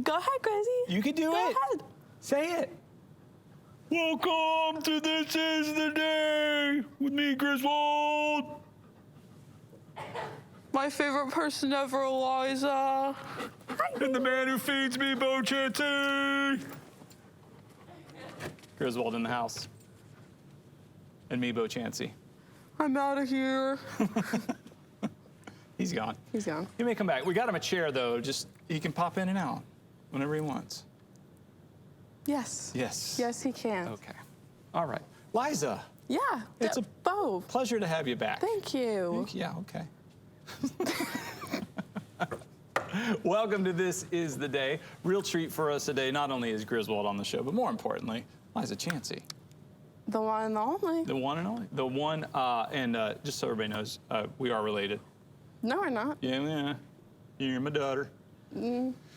Go ahead, Grizzy. You can do Go it. ahead. Say it. Welcome to This Is the Day with me, Griswold. My favorite person ever, Alizah. And the man who feeds me, Bo Chanty. Griswold in the house. And me, Bo Chansey. I'm out of here. He's gone. He's gone. He may come back. We got him a chair, though. Just, he can pop in and out whenever he wants. Yes. Yes. Yes, he can. Okay. All right. Liza. Yeah. It's a Bo. pleasure to have you back. Thank you. Yeah, okay. Welcome to This Is the Day. Real treat for us today. Not only is Griswold on the show, but more importantly, Liza Chansey. The one and the only. The one and only. The one, just so everybody knows, we are related. No, we're not. Yeah. You're my daughter.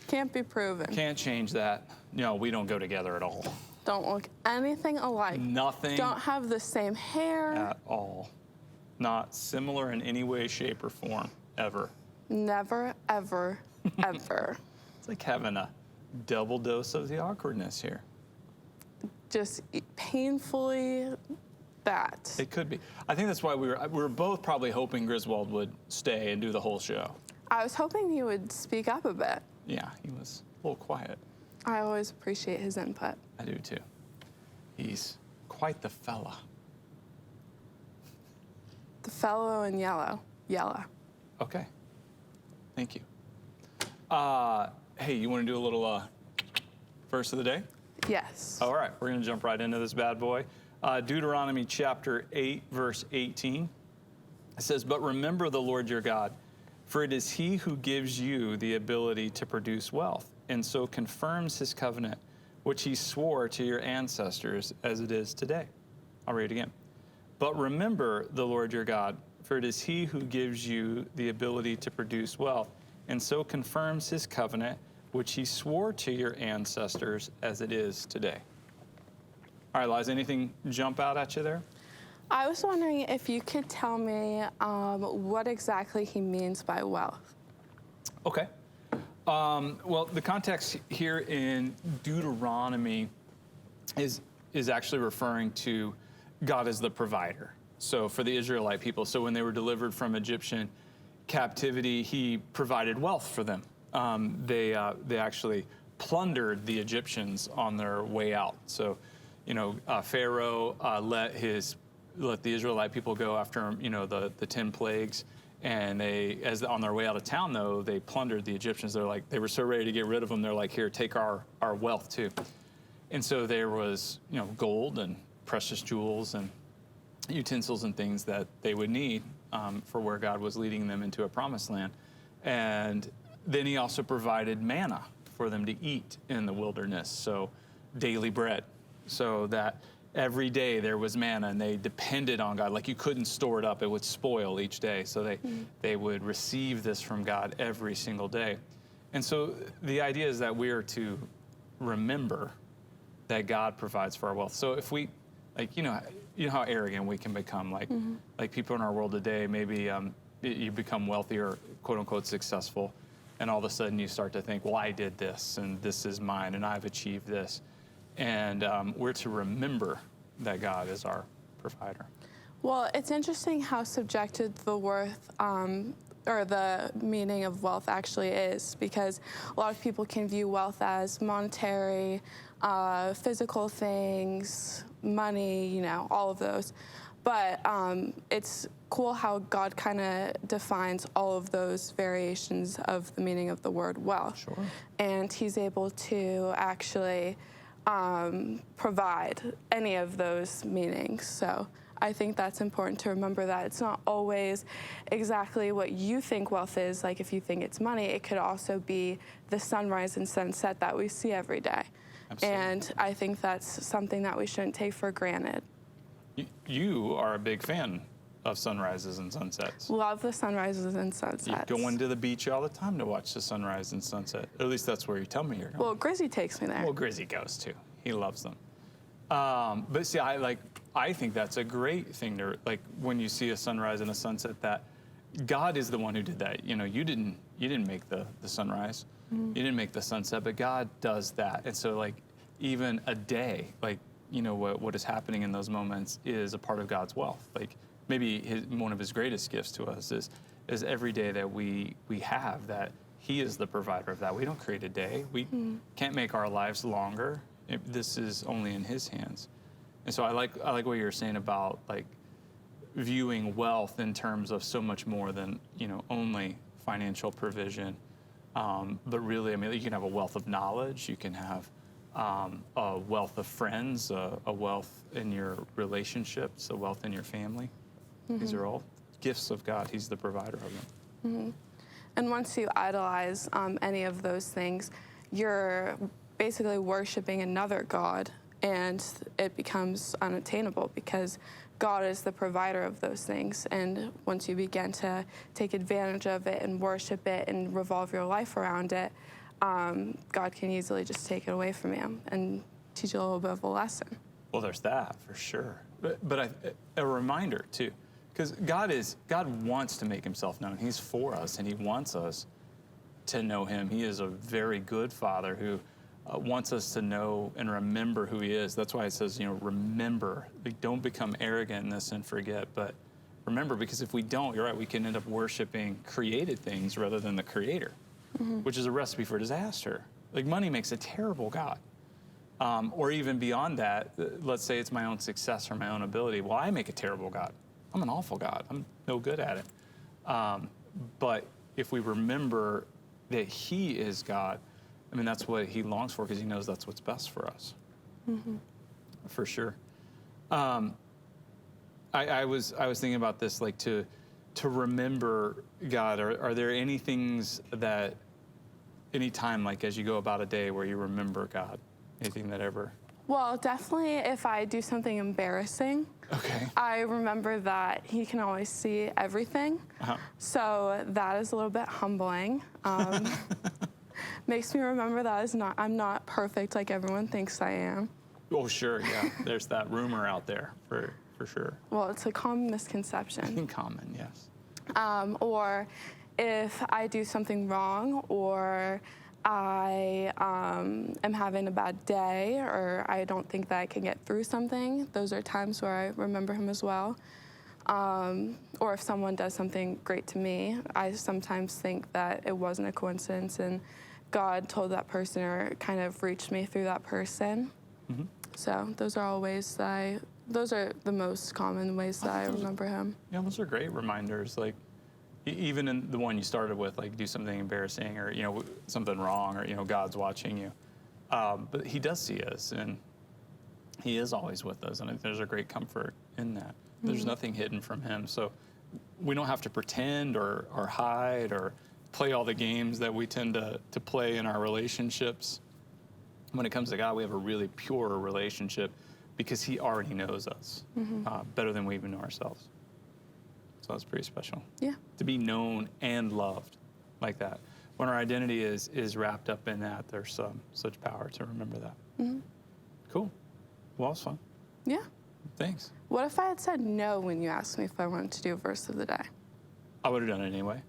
Can't be proven. Can't change that. No, we don't go together at all. Don't look anything alike. Nothing Don't have the same hair. at all. Not similar in any way, shape, or form, ever. Never, ever, ever. It's like having a double dose of the awkwardness here. Just painfully that. It could be. I think that's why we were both probably hoping Griswold would stay and do the whole show. I was hoping he would speak up a bit. Yeah, he was a little quiet. I always appreciate his input. I do too. He's quite the fella. The fellow in yellow. Yellow. Okay. Thank you. Hey, you want to do a little verse of the day? Yes. All right, we're going to jump right into this bad boy. Deuteronomy chapter 8, verse 18. It says, "But remember the Lord your God, for it is he who gives you the ability to produce wealth, and so confirms his covenant, which he swore to your ancestors as it is today." I'll read it again. "But remember the Lord your God, for it is he who gives you the ability to produce wealth, and so confirms his covenant, which he swore to your ancestors as it is today." All right, Liza, anything jump out at you there? I was wondering if you could tell me what exactly he means by wealth. Okay. Well, the context here in Deuteronomy is actually referring to God as the provider. So for the Israelite people, so when they were delivered from Egyptian captivity, he provided wealth for them. They actually plundered the Egyptians on their way out. So, Pharaoh let the Israelite people go after, the 10 plagues. And on their way out of town, though, they plundered the Egyptians. They were so ready to get rid of them. They're like, "Here, take our wealth too." And so there was, gold and precious jewels and utensils and things that they would need for where God was leading them into a promised land. And then he also provided manna for them to eat in the wilderness. So daily bread, so that every day there was manna, and they depended on God. Like, you couldn't store it up. It would spoil each day. So they would receive this from God every single day. And so the idea is that we are to remember that God provides for our wealth. So if we, you know how arrogant we can become. Like people in our world today, maybe you become wealthy or quote unquote successful, and all of a sudden you start to think, well, I did this, and this is mine, and I've achieved this. And we're to remember that God is our provider. Well, it's interesting how subjective the worth or the meaning of wealth actually is, because a lot of people can view wealth as monetary, physical things, money, all of those. But it's cool how God kind of defines all of those variations of the meaning of the word wealth. Sure. And he's able to actually provide any of those meanings. So I think that's important to remember, that it's not always exactly what you think wealth is. Like, if you think it's money, it could also be the sunrise and sunset that we see every day. Absolutely. And I think that's something that we shouldn't take for granted. You are a big fan of sunrises and sunsets. Love the sunrises and sunsets. You go into the beach all the time to watch the sunrise and sunset. At least that's where you tell me you're going. Well, Grizzy takes me there. Well, Grizzy goes too. He loves them. But see, I think that's a great thing to, when you see a sunrise and a sunset, that God is the one who did that. You didn't make the sunrise. You didn't make the sunset, but God does that. And so like even a day, like, what is happening in those moments is a part of God's wealth. Like maybe one of his greatest gifts to us is every day that we have that he is the provider of that. We don't create a day. We can't make our lives longer. This is only in his hands. And so I like what you're saying about like viewing wealth in terms of so much more than, only financial provision. But really, I mean, you can have a wealth of knowledge. You can have a wealth of friends, a wealth in your relationships, a wealth in your family. These are all gifts of God. He's the provider of them. And once you idolize any of those things, you're basically worshiping another God, and it becomes unattainable because God is the provider of those things. And once you begin to take advantage of it and worship it and revolve your life around it, God can easily just take it away from you and teach you a little bit of a lesson. Well, there's that for sure. But a reminder too, because God wants to make himself known. He's for us, and he wants us to know him. He is a very good father who wants us to know and remember who he is. That's why it says, remember. Like, don't become arrogant in this and forget, but remember, because if we don't, you're right, we can end up worshiping created things rather than the creator, which is a recipe for disaster. Like money makes a terrible God. Or even beyond that, let's say it's my own success or my own ability. Well, I make a terrible God. I'm an awful God. I'm no good at it. But if we remember that he is God, I mean, that's what he longs for, because he knows that's what's best for us. For sure. I was thinking about this, like to remember God. Are there any things that, any time, like as you go about a day, where you remember God? Anything that ever? Well, definitely if I do something embarrassing, Okay. I remember that he can always see everything. So that is a little bit humbling. Makes me remember that I'm not perfect like everyone thinks I am. Oh, sure, yeah. There's that rumor out there for sure. Well, it's a common misconception. Common, yes. Or if I do something wrong, or I am having a bad day, or I don't think that I can get through something, those are times where I remember him as well. Or if someone does something great to me, I sometimes think that it wasn't a coincidence and God told that person or kind of reached me through that person. So those are all ways that those are the most common ways that I remember him. Yeah, those are great reminders. Like, even in the one you started with, like do something embarrassing or, something wrong, or, God's watching you. But he does see us, and he is always with us. And I think there's a great comfort in that. There's nothing hidden from him. So we don't have to pretend or hide or play all the games that we tend to play in our relationships. When it comes to God, we have a really pure relationship because he already knows us better than we even know ourselves. So that's pretty special. Yeah. To be known and loved like that. When our identity is wrapped up in that, there's such power to remember that. Cool. Well, that was fun. Yeah. Thanks. What if I had said no when you asked me if I wanted to do a verse of the day? I would have done it anyway.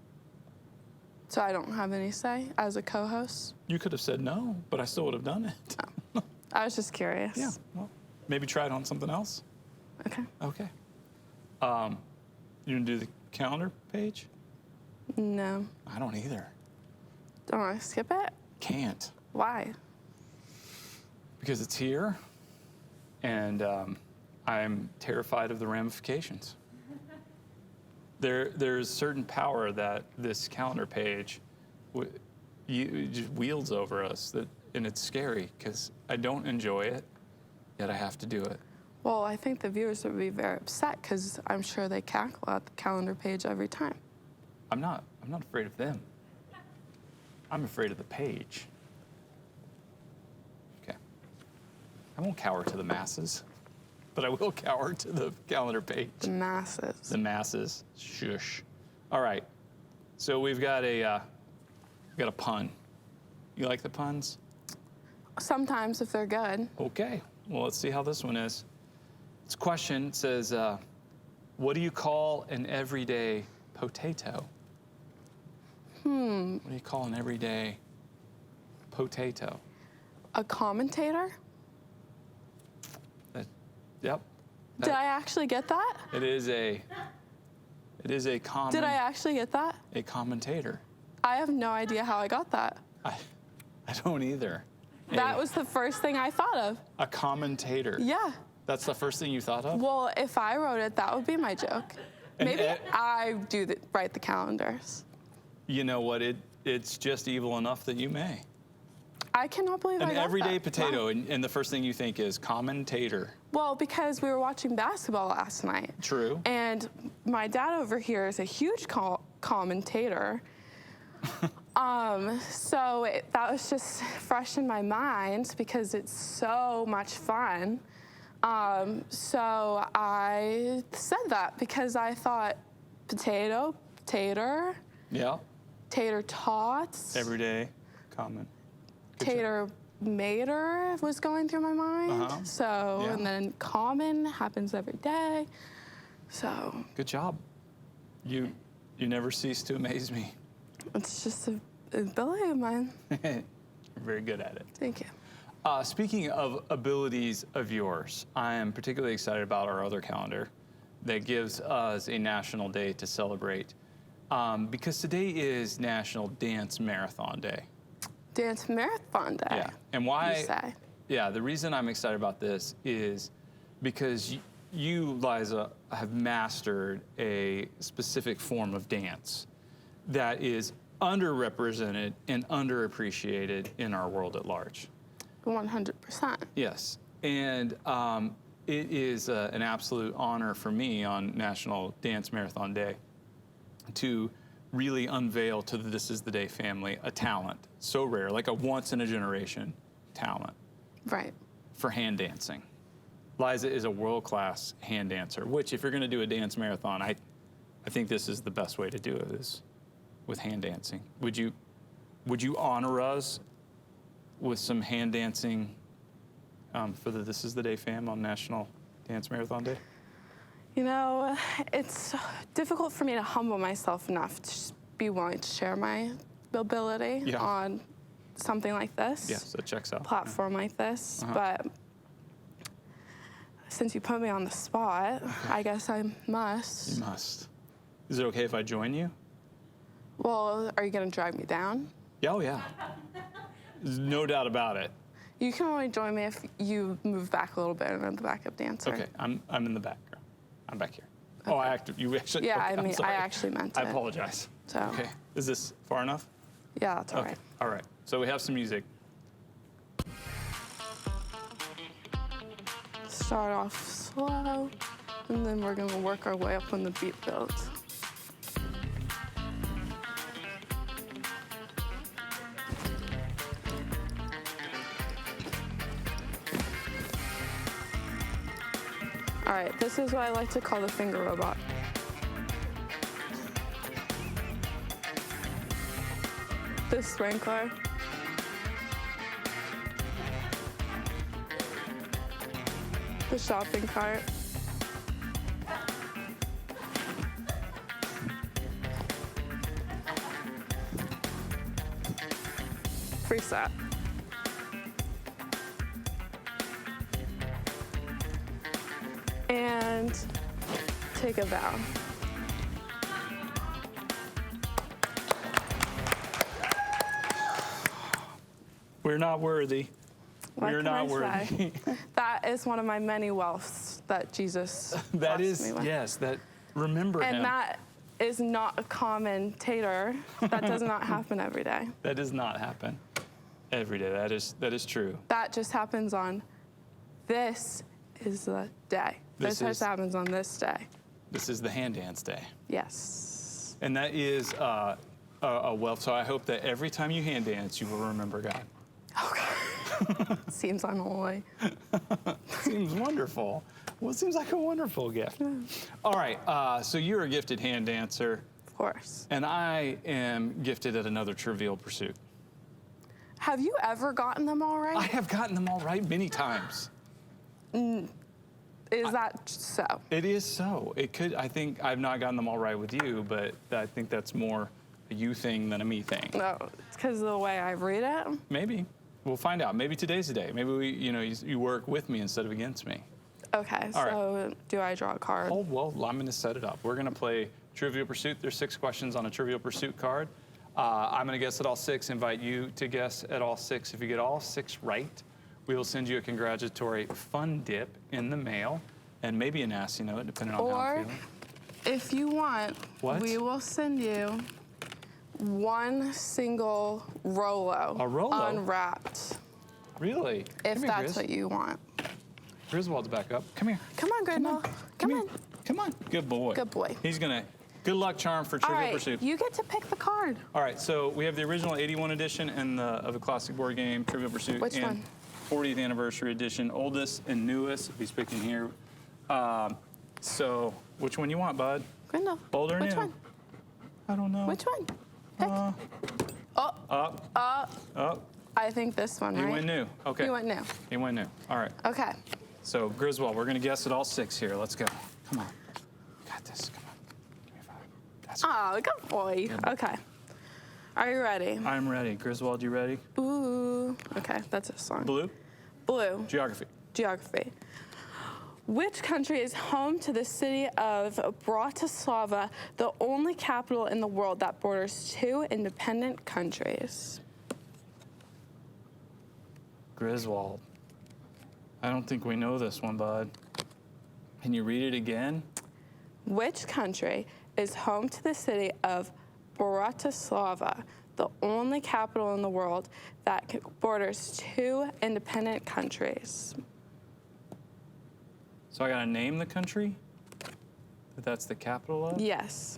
So I don't have any say as a co-host? You could have said no, but I still would have done it. Oh. I was just curious. Yeah. Well, maybe try it on something else. Okay. Okay. You gonna do the calendar page? No. I don't either. Don't want to skip it? Can't. Why? Because it's here, and I'm terrified of the ramifications. There's certain power that this calendar page just wields over us, and it's scary because I don't enjoy it, yet I have to do it. Well, I think the viewers would be very upset because I'm sure they cackle at the calendar page every time. I'm not afraid of them. I'm afraid of the page. Okay. I won't cower to the masses, but I will cower to the calendar page. The masses. The masses. Shush. All right. So we've got a pun. You like the puns? Sometimes, if they're good. Okay. Well, let's see how this one is. This question says, what do you call an everyday potato? What do you call an everyday potato. A commentator? Yep. Did I actually get that? It is a Did I actually get that? a commentator. I have no idea how I got that. I don't either. That was the first thing I thought of. A commentator. Yeah. That's the first thing you thought of? Well, if I wrote it, that would be my joke. And Maybe I write the calendars. You know what? It's just evil enough that you may. I cannot believe I An got everyday that. potato, Wow. and the first thing you think is commentator. Well, because we were watching basketball last night. True. And my dad over here is a huge commentator. So that was just fresh in my mind because it's so much fun. So I said that because I thought potato, tater, Yeah. tater tots, Everyday, common. Good job. tater mater was going through my mind. Uh-huh. So, Yeah. and then common happens every day. So Good job. You never cease to amaze me. it's just an ability of mine. You're very good at it. Thank you. Speaking of abilities of yours, I am particularly excited about our other calendar that gives us a national day to celebrate because today is National Dance Marathon Day. Dance marathon day. Yeah. And why? You say. Yeah, the reason I'm excited about this is because you, Liza, have mastered a specific form of dance that is underrepresented and underappreciated in our world at large. 100%. Yes. And it is an absolute honor for me on National Dance Marathon Day to really unveil to the This Is the Day family a talent so rare, like a once-in-a-generation talent Right. for hand dancing. Liza is a world-class hand dancer, which if you're going to do a dance marathon, I think this is the best way to do it is with hand dancing. Would you honor us with some hand dancing for the This Is the Day fam on National Dance Marathon Day? You know, it's difficult for me to humble myself enough to just be willing to share my ability Yeah. on something like this. Yes, that checks out. Platform like this. Uh-huh. But since you put me on the spot, I guess I must. You must. Is it okay if I join you? Well, are you going to drag me down? Yeah, oh yeah. There's no doubt about it. You can only join me if you move back a little bit and I'm the backup dancer. Okay, I'm in the background. I'm back here. Oh, you actually. Yeah, okay, I I'm mean, I sorry. actually meant I it. apologize. So, Okay, is this far enough? yeah, that's all Okay, right. all right. So we have some music. Start off slow, and then we're gonna work our way up when the beat builds. All right, this is what I like to call the finger robot. The sprinkler. The shopping cart. Reset. And take a bow. We're not worthy. What We're can not I worthy. say? That is one of my many wealths that Jesus That blessed is, me with. yes, that, remember him. And that is not a commentator. That does not happen every day. That does not happen every day. That is true. That just happens on this is the day. This This just is- happens on this day. This is the hand dance day. Yes. And that is a wealth. So I hope that every time you hand dance, you will remember God. Seems unholy. Seems wonderful. Well, it seems like a wonderful gift. All right, so you're a gifted hand dancer, Of course. and I am gifted at another trivial pursuit. Have you ever gotten them all I right? have gotten them all right many times. Is that so? It is so. It could, I think I've not gotten them all right with you, but I think that's more a you thing than a me thing. No, it's because of the way I read it. Maybe. We'll find out. Maybe today's the day. Maybe you work with me instead of against me. Okay, All so do I draw a card? Oh, well, I'm going to set it up. We're going to play Trivial Pursuit. There's 6 questions on a Trivial Pursuit card. I'm going to guess at all 6, invite you to guess at all 6. If you get all 6 right, we will send you a congratulatory fun dip in the mail and maybe a nasty note, depending on how I'm feeling. If you want, we will send you one single Rolo. A Rolo? Unwrapped. Really? If that's what you want. Griswold's back up. Come here. Come on, Griswold. Come on. Come on. Good boy. Good boy. He's going to... Good luck charm for Trivial Pursuit. You get to pick the card. All right, so we have the original 81 edition of the classic board game, Trivial Pursuit. Which one? 40th anniversary edition, oldest and newest. He's picking here. So, which one you want, bud? Grindel. Old or new? Which one? I don't know. Which one? Pick. Up. I think this one, right? You went new. Okay. You went new. You went new. All right. Okay. So, Griswold, we're going to guess at all 6 here. Let's go. Come on. Got this. Come on. Give me 5. That's Oh, good boy. Okay. Are you ready? I'm ready. Griswold, you ready? Ooh. Okay, that's a song. Blue? Blue. Geography. Geography. Which country is home to the city of Bratislava, the only capital in the world that borders 2 independent countries? Griswold. I don't think we know this one, bud. Can you read it again? Which country is home to the city of Bratislava, the only capital in the world that borders 2 independent countries? So I gotta name the country that that's the capital of? Yes.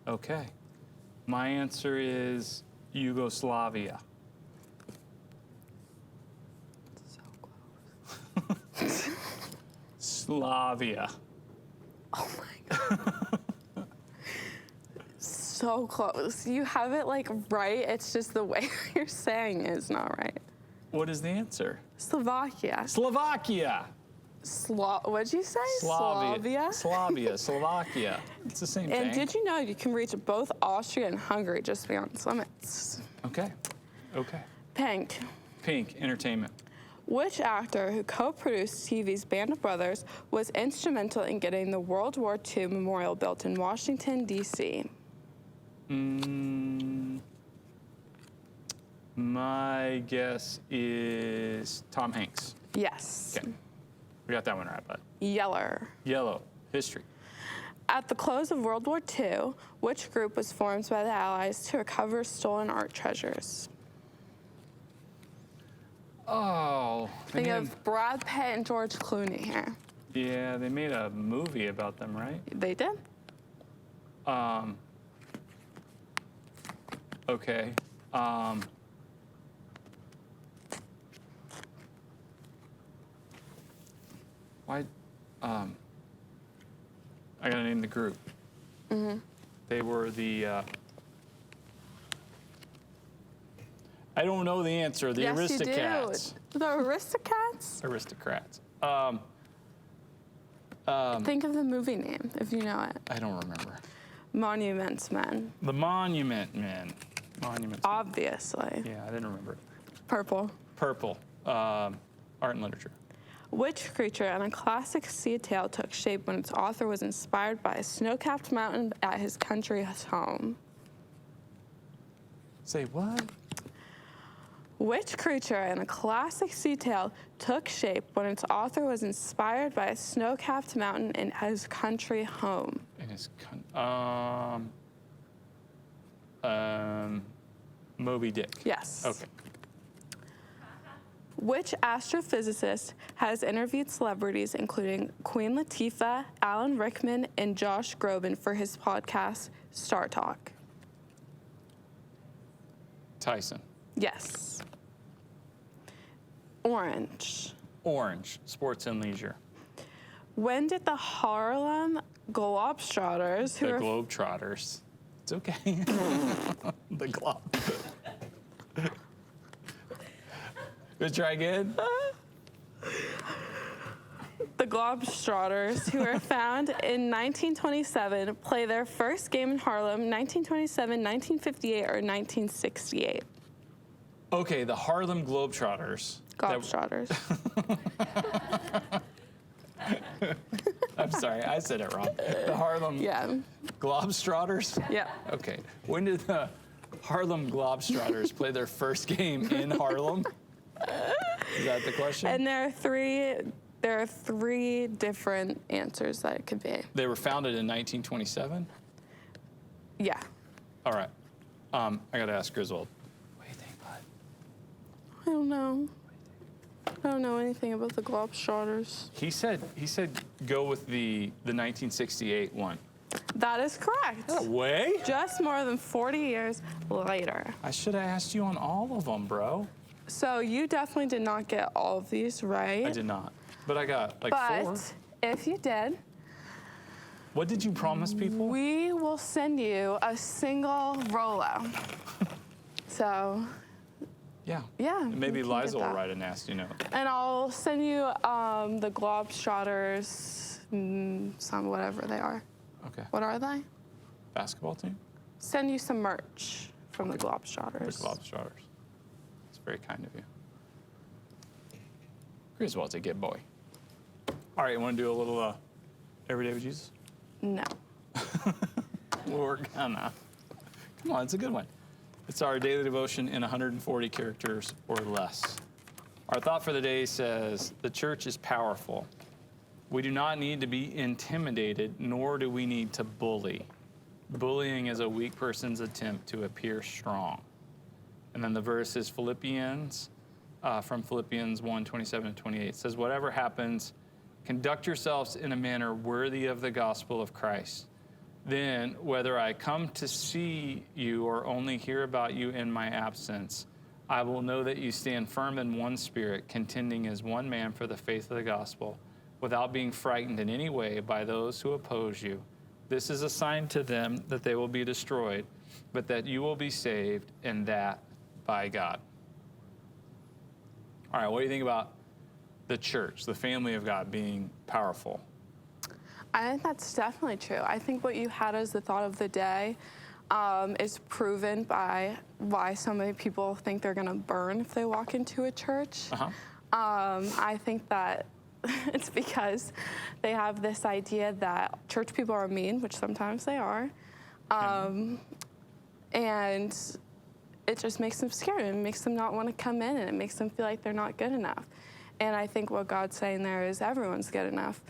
Okay. My answer is Yugoslavia. So close. Slavia. Oh my God. So close. You have it like right. It's just the way you're saying is not right. What is the answer? Slovakia. Slovakia. What'd you say? Slavia. Slovakia. It's the same thing. And did you know you can reach both Austria and Hungary just beyond its limits? Okay. Pink. Pink, entertainment. Which actor who co-produced TV's Band of Brothers was instrumental in getting the World War II memorial built in Washington, D.C.? My guess is Tom Hanks. Yes. Okay. We got that one right, bud. Yellow. History. At the close of World War II, which group was formed by the Allies to recover stolen art treasures? Oh. Think of Brad Pitt and George Clooney here. Yeah, they made a movie about them, right? They did? Okay. Why? I gotta name the group. Mm-hmm. They were the. I don't know the answer. The yes, Aristocats. You do. The Aristocats? Aristocrats. Think of the movie name if you know it. I don't remember. Monuments Men. The Monument Men. Obviously. Yeah, I didn't remember it. Purple. Art and literature. Which creature in a classic sea tale took shape when its author was inspired by a snow-capped mountain at his country's home? Say what? Which creature in a classic sea tale took shape when its author was inspired by a snow-capped mountain in his country home? In his Moby Dick. Yes. Okay. Which astrophysicist has interviewed celebrities including Queen Latifah, Alan Rickman, and Josh Groban for his podcast, Star Talk? Tyson. Yes. Orange. Sports and leisure. When did the Harlem Globetrotters, The Globetrotters. It's okay. The Globe. Let's try again. The Globetrotters, who were found in 1927, play their first game in Harlem, 1927, 1958, or 1968? Okay, the Harlem Globetrotters. Globetrotters. I'm sorry, I said it wrong. The Harlem Yeah. Globetrotters? Yeah. Okay. When did the Harlem Globetrotters play their first game in Harlem? Is that the question? And there are three different answers that it could be. They were founded in 1927? Yeah. All right. I got to ask Griswold. What do you think, bud? I don't know. I don't know anything about the Globetrotters. He said go with the 1968 one. That is correct. No way. Just more than 40 years later. I should have asked you on all of them, bro. So you definitely did not get all of these right. I did not. But I got like but 4. if you did, What did you promise people? we will send you a single Rolo. So, Yeah. yeah. Maybe you can get Liza will that. write a nasty note. And I'll send you the Globetrotters, some whatever they are. Okay. What are they? Basketball team? Send you some merch from the Globetrotters. The Globetrotters. It's very kind of you. Griswold's a good boy. All right, you want to do a little Everyday with Jesus? No. We're gonna. Come on, it's a good one. It's our daily devotion in 140 characters or less. Our thought for the day says, the church is powerful. We do not need to be intimidated, nor do we need to bully. Bullying is a weak person's attempt to appear strong. And then the verse is Philippians, from Philippians 1:27-28. It says, whatever happens, conduct yourselves in a manner worthy of the gospel of Christ. Then, whether I come to see you or only hear about you in my absence, I will know that you stand firm in one spirit, contending as one man for the faith of the gospel, without being frightened in any way by those who oppose you. This is a sign to them that they will be destroyed, but that you will be saved, and that by God. All right, what do you think about the church, the family of God, being powerful? I think that's definitely true. I think what you had as the thought of the day is proven by why so many people think they're going to burn if they walk into a church. I think that it's because they have this idea that church people are mean, which sometimes they are, and it just makes them scared. It makes them not want to come in, and it makes them feel like they're not good enough. And I think what God's saying there is everyone's good enough.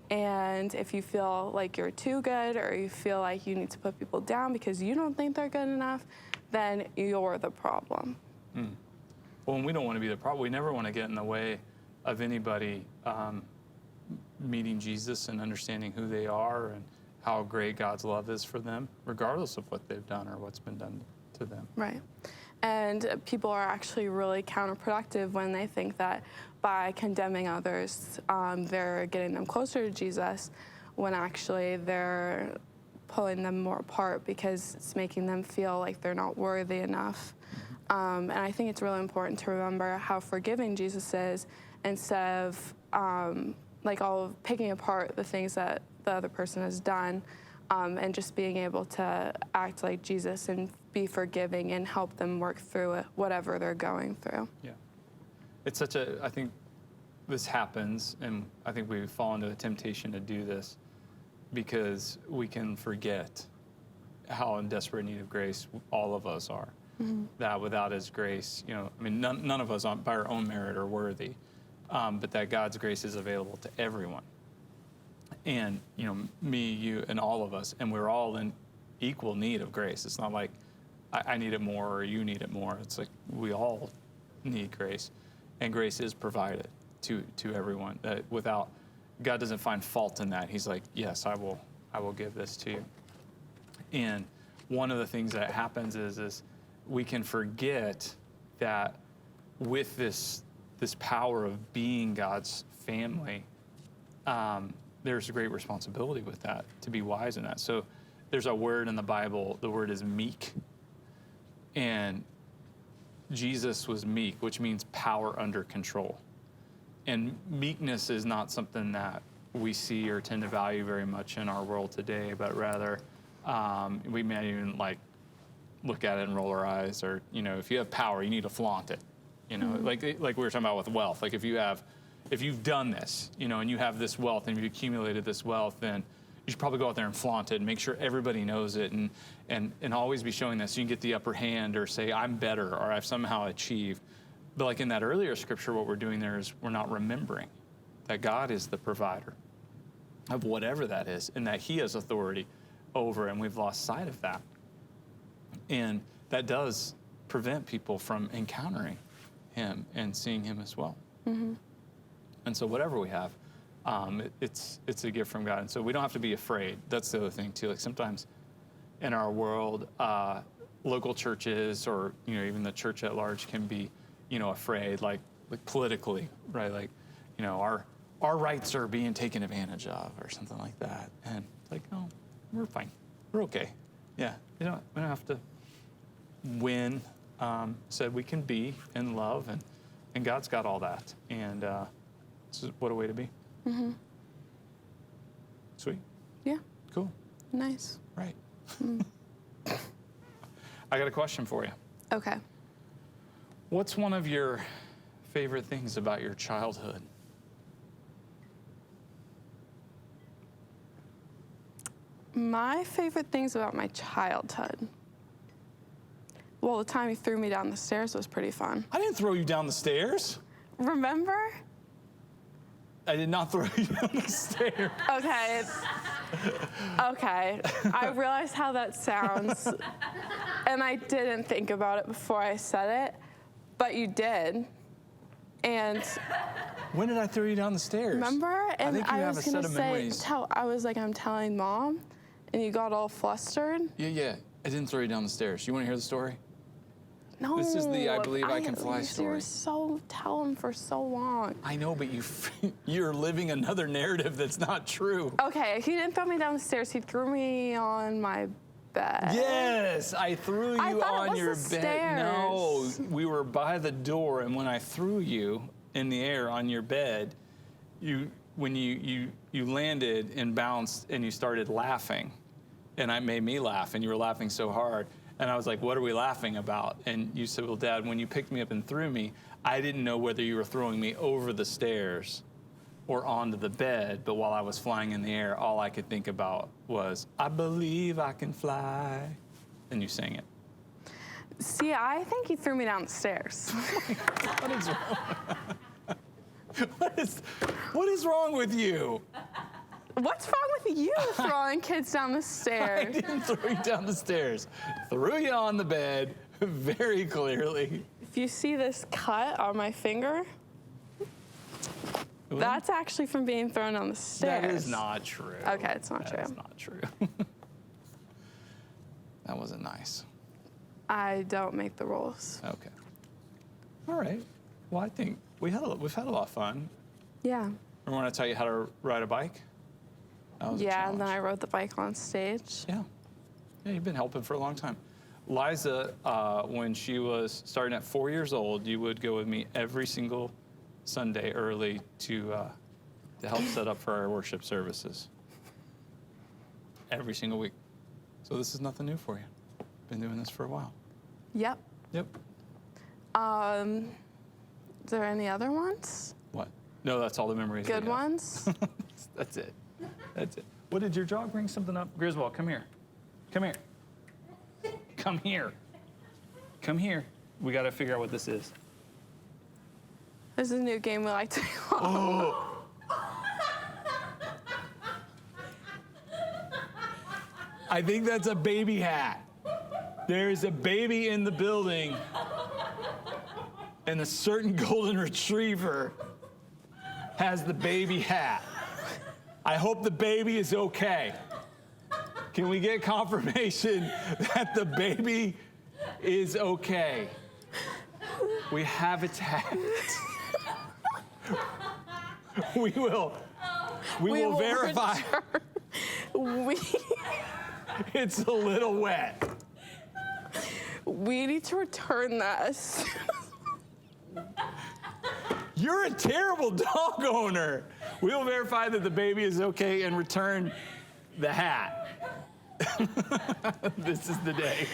And if you feel like you're too good, or you feel like you need to put people down because you don't think they're good enough, then you're the problem. Well, and we don't want to be the problem. We never want to get in the way of anybody meeting Jesus and understanding who they are and how great God's love is for them, regardless of what they've done or what's been done to them. Right. And people are actually really counterproductive when they think that by condemning others, they're getting them closer to Jesus, when actually they're pulling them more apart because it's making them feel like they're not worthy enough. And I think it's really important to remember how forgiving Jesus is, instead of like all of picking apart the things that the other person has done, and just being able to act like Jesus and be forgiving and help them work through it, whatever they're going through. Yeah. It's such a, I think this happens, and I think we fall into a temptation to do this because we can forget how in desperate need of grace all of us are. That without His grace, I mean, none of us by our own merit are worthy, but that God's grace is available to everyone. And, me, you, and all of us, and we're all in equal need of grace. It's not like I need it more or you need it more. It's like we all need grace, and grace is provided to everyone. Without, God doesn't find fault in that. He's like, yes, I will give this to you. And one of the things that happens is we can forget that with this power of being God's family, there's a great responsibility with that, to be wise in that. So there's a word in the Bible, the word is meek. And Jesus was meek, which means power under control. And meekness is not something that we see or tend to value very much in our world today, but rather we may even like look at it and roll our eyes, or if you have power, you need to flaunt it. Like we were talking about with wealth. Like if you've done this, and you have this wealth and you've accumulated this wealth, then you should probably go out there and flaunt it and make sure everybody knows it, and always be showing this so you can get the upper hand, or say I'm better, or I've somehow achieved. But like in that earlier scripture, what we're doing there is we're not remembering that God is the provider of whatever that is, and that he has authority over, and we've lost sight of that. And that does prevent people from encountering him and seeing him as well. Mm-hmm. And so whatever we have, it's a gift from God. And so we don't have to be afraid. That's the other thing too. Like sometimes in our world, local churches or even the church at large can be afraid, like politically, right? Like our rights are being taken advantage of or something like that. And it's like, no, we're fine. We're okay. Yeah, we don't have to win. Said we can be in love, and God's got all that. And what a way to be. Mm-hmm. Sweet. Yeah. Cool. Nice. Right. I got a question for you. Okay. What's one of your favorite things about your childhood? My favorite things about my childhood. Well, the time you threw me down the stairs was pretty fun. I didn't throw you down the stairs. Remember? I did not throw you down the stairs. Okay. Okay. I realize how that sounds, and I didn't think about it before I said it, but you did. And when did I throw you down the stairs? remember? And I think you have was a gonna set of say, memories. I was like, I'm telling Mom, and you got all flustered. Yeah. I didn't throw you down the stairs. You want to hear the story? No. This is the I believe I can fly story. You're so telling for so long. I know, but you're living another narrative that's not true. Okay, he didn't throw me down the stairs. He threw me on my bed. Yes, I threw you on your the bed. stairs. No, we were by the door, and when I threw you in the air on your bed, when you landed and bounced and you started laughing, and it made me laugh, and you were laughing so hard. And I was like, what are we laughing about? And you said, well, Dad, when you picked me up and threw me, I didn't know whether you were throwing me over the stairs or onto the bed. But while I was flying in the air, all I could think about was, I believe I can fly. And you sang it. See, I think he threw me down the stairs. What is wrong? What is wrong with you? What's wrong with you throwing kids down the I stairs? didn't throw you down the stairs. Threw you on the bed very clearly. If you see this cut on my finger, that's actually from being thrown on the stairs. That is not true. Okay, it's not true. That's not true. That wasn't nice. I don't make the rules. Okay. All right. Well, I think we've had a lot of fun. Yeah. Remember when I taught you how to ride a bike? That was a Yeah, and then challenge. I rode the bike on stage. Yeah, you've been helping for a long time. Liza, when she was starting at 4 years old, you would go with me every single Sunday early to help set up for our worship services. Every single week. So this is nothing new for you. Been doing this for a while. Yep. Yep. Is there any other ones? What? No, that's all the memories. Good we have. ones? That's it. That's it. What did your dog bring something up? Griswold, come here. Come here. Come here. Come here. We got to figure out what this is. This is a new game we like to play. Oh. I think that's a baby hat. There is a baby in the building, and a certain golden retriever has the baby hat. I hope the baby is okay. Can we get confirmation that the baby is okay? We have its hat. We will verify. It's a little wet. We need to return this. You're a terrible dog owner. We will verify that the baby is okay and return the hat. This is the day.